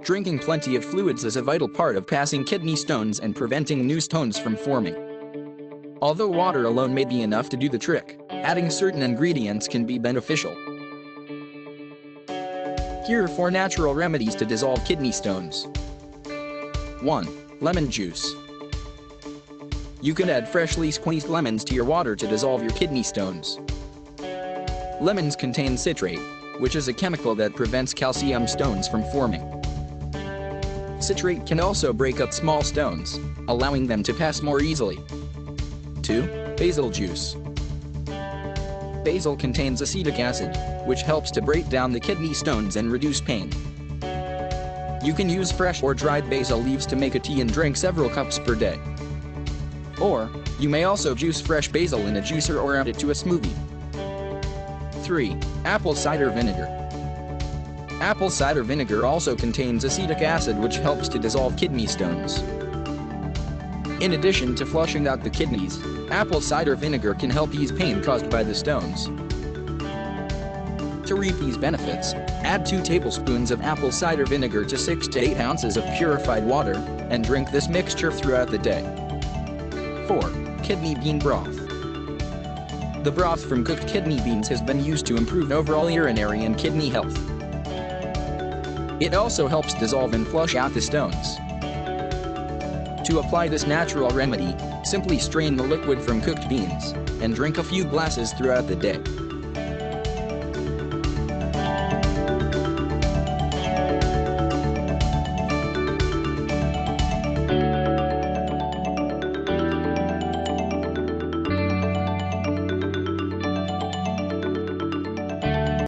Drinking plenty of fluids is a vital part of passing kidney stones and preventing new stones from forming. Although water alone may be enough to do the trick, adding certain ingredients can be beneficial. Here are 4 natural remedies to dissolve kidney stones. 1. Lemon juice. You can add freshly squeezed lemons to your water to dissolve your kidney stones. Lemons contain citrate, which is a chemical that prevents calcium stones from forming. Citrate can also break up small stones, allowing them to pass more easily. 2. Basil juice. Basil contains acetic acid, which helps to break down the kidney stones and reduce pain. You can use fresh or dried basil leaves to make a tea and drink several cups per day. Or, you may also juice fresh basil in a juicer or add it to a smoothie. 3. Apple cider vinegar. Apple cider vinegar also contains acetic acid, which helps to dissolve kidney stones. In addition to flushing out the kidneys, apple cider vinegar can help ease pain caused by the stones. To reap these benefits, add 2 tablespoons of apple cider vinegar to 6 to 8 ounces of purified water, and drink this mixture throughout the day. 4. Kidney bean broth. The broth from cooked kidney beans has been used to improve overall urinary and kidney health. It also helps dissolve and flush out the stones. To apply this natural remedy, simply strain the liquid from cooked beans and drink a few glasses throughout the day.